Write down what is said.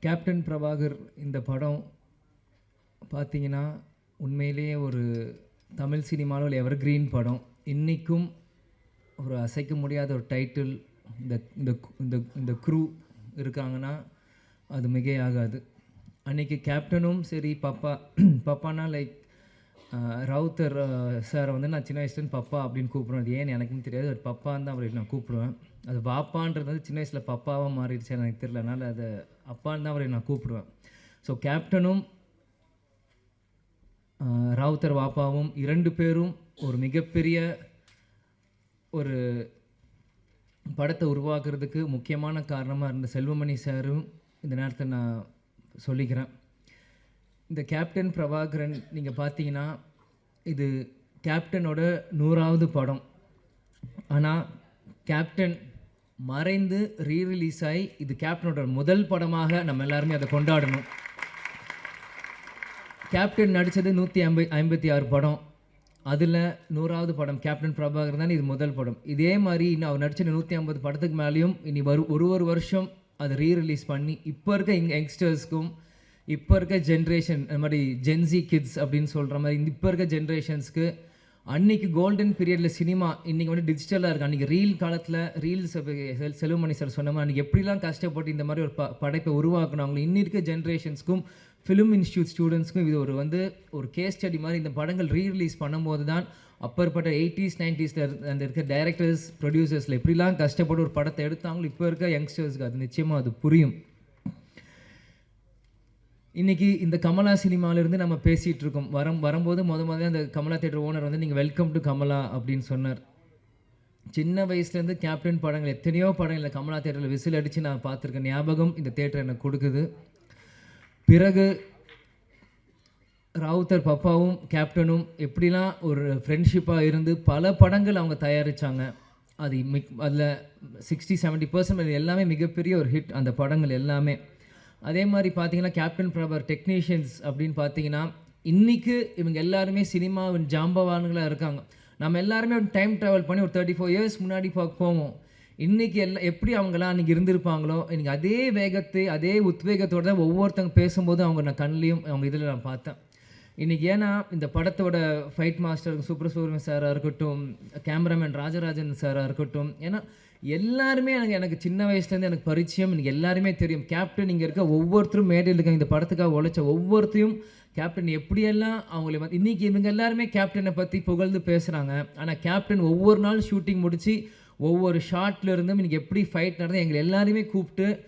Captain Prabhakar இந்த படம் பார்த்தீங்கன்னா உண்மையிலேயே ஒரு தமிழ் சினிமாவில் ஒரு எவர்கிரீன் படம். இன்றைக்கும் ஒரு அசைக்க முடியாத ஒரு டைட்டில். இந்த இந்த இந்த இந்த க்ரூ இருக்காங்கன்னா அது மிகையாகாது. அன்றைக்கி கேப்டனும் சரி பப்பானா லைக் ரவுத்தர் சாரை வந்து நான் சின்ன வயசுலேருந்து பப்பா அப்படின்னு கூப்பிடுவேன். அது ஏன்னு எனக்கும் தெரியாது. அது பப்பான்னு தான் அவரை நான் கூப்பிடுவேன். அது பாப்பான்றது வந்து சின்ன வயசில் பப்பாவாக மாறிடுச்சு எனக்கு தெரியல. அதனால் அதை அப்பான்னு தான் அவரை நான் கூப்பிடுவேன். ஸோ கேப்டனும் ராவுத்தர் வாப்பாவும் 2 பேரும் ஒரு மிகப்பெரிய ஒரு படத்தை உருவாக்குறதுக்கு முக்கியமான காரணமாக இருந்த செல்வமணி சாரும் இந்த நேரத்தை நான் சொல்லிக்கிறேன். இந்த கேப்டன் பிரபாகரன் நீங்கள் பார்த்தீங்கன்னா இது கேப்டனோட 100வது படம். ஆனால் கேப்டன் மறைந்து ரீரிலீஸ் ஆகி இது கேப்டனோட முதல் படமாக நம்ம எல்லாருமே அதை கொண்டாடணும். கேப்டன் நடித்தது 156 படம். அதில் 100வது படம் கேப்டன் பிரபாகரன் தான் இது முதல் படம். இதே மாதிரி இன்னும் அவர் நடித்த 150 படத்துக்கு மேலேயும் இனி ஒரு வருஷம் அதை ரீரிலீஸ் பண்ணி இப்போ இருக்க யங்ஸ்டர்ஸ்க்கும் இப்போ இருக்க ஜென்ரேஷன் இந்த மாதிரி ஜென்சி கிட்ஸ் அப்படின்னு சொல்கிற மாதிரி இப்போ இருக்க ஜென்ரேஷன்ஸ்க்கு அன்றைக்கி கோல்டன் பீரியடில் சினிமா இன்றைக்கி வந்து டிஜிட்டலாக இருக்குது. அன்றைக்கி ரீல் காலத்தில் ரீல்ஸ் செல்வமணி சார் சொன்ன மாதிரி அன்றைக்கி எப்படிலாம் கஷ்டப்பட்டு இந்த மாதிரி ஒரு படைப்பை உருவாக்குனாங்களோ இன்னி இருக்க ஜென்ரேஷன்ஸ்க்கும் ஃபிலிம் இன்ஸ்டியூட் ஸ்டூடெண்ட்ஸ்க்கும் இது ஒரு கேஸ் ஸ்டடி மாதிரி இந்த படங்கள் ரீரிலீஸ் பண்ணும்போது தான் அப்பற்பட்ட 80s 90s அந்த இருக்க டைரக்டர்ஸ் ப்ரொடியூசர்ஸில் எப்படிலாம் கஷ்டப்பட்டு ஒரு படத்தை எடுத்தாங்களோ இப்போ இருக்க யங்ஸ்டர்ஸ்க்கு அது நிச்சயமாக அது புரியும். இன்றைக்கி இந்த கமலா சினிமாவிலேருந்து நம்ம பேசிகிட்டு இருக்கோம். வரும்போது முதல்ல அந்த கமலா தேட்டர் ஓனர் வந்து நீங்கள் வெல்கம் டு கமலா அப்படின்னு சொன்னார். சின்ன வயசுலேருந்து கேப்டன் படங்கள் எத்தனையோ படங்கள் கமலா தேட்டரில் விசில் அடித்து நான் பார்த்துருக்கேன். ஞாபகம் இந்த தேட்டர் எனக்கு கொடுக்குது. பிறகு ராவுத்தர் பப்பாவும் கேப்டனும் எப்படிலாம் ஒரு ஃப்ரெண்ட்ஷிப்பாக இருந்து பல படங்கள் அவங்க தயாரித்தாங்க. அதில் 60-70% எல்லாமே மிகப்பெரிய ஒரு ஹிட் அந்த படங்கள் எல்லாமே. அதே மாதிரி பார்த்தீங்கன்னா கேப்டன் பிரபாகர் டெக்னீஷியன்ஸ் அப்படின்னு பார்த்தீங்கன்னா இன்றைக்கி இவங்க எல்லாருமே சினிமாவின் ஜாம்பவான்களாக இருக்காங்க. நம்ம எல்லாருமே ஒரு டைம் ட்ராவல் பண்ணி ஒரு 34 இயர்ஸ் முன்னாடி போவோம். இன்றைக்கி எப்படி அவங்களாம் அன்றைக்கி இருந்திருப்பாங்களோ இன்றைக்கி அதே வேகத்தை அதே உத்வேகத்தோடு தான் ஒவ்வொருத்தங்க பேசும்போது நான் கண்ணிலையும் அவங்க இதில் நான் பார்த்தேன். இன்றைக்கி ஏன்னா இந்த படத்தோட ஃபைட் மாஸ்டர் சுப்ரசூரியன் சாராக இருக்கட்டும், கேமராமேன் ராஜராஜன் சாராக இருக்கட்டும், ஏன்னா எல்லாருமே எனக்கு சின்ன வயசுலேருந்து எனக்கு பரிச்சயம். எனக்கு எல்லாருமே தெரியும். கேப்டன் இங்கே இருக்க ஒவ்வொருத்தரும் மேடையில் இருக்காங்க. இந்த படத்துக்காக உழைச்ச ஒவ்வொருத்தையும் கேப்டன் எப்படியெல்லாம் அவங்கள வந்து இன்றைக்கி இவங்க எல்லாருமே கேப்டனை பற்றி புகழ்ந்து பேசுகிறாங்க. ஆனால் கேப்டன் ஒவ்வொரு நாள் ஷூட்டிங் முடித்து ஒவ்வொரு ஷாட்லேருந்தும் இன்றைக்கி எப்படி ஃபைட் நடந்து எங்களை எல்லாருமே கூப்பிட்டு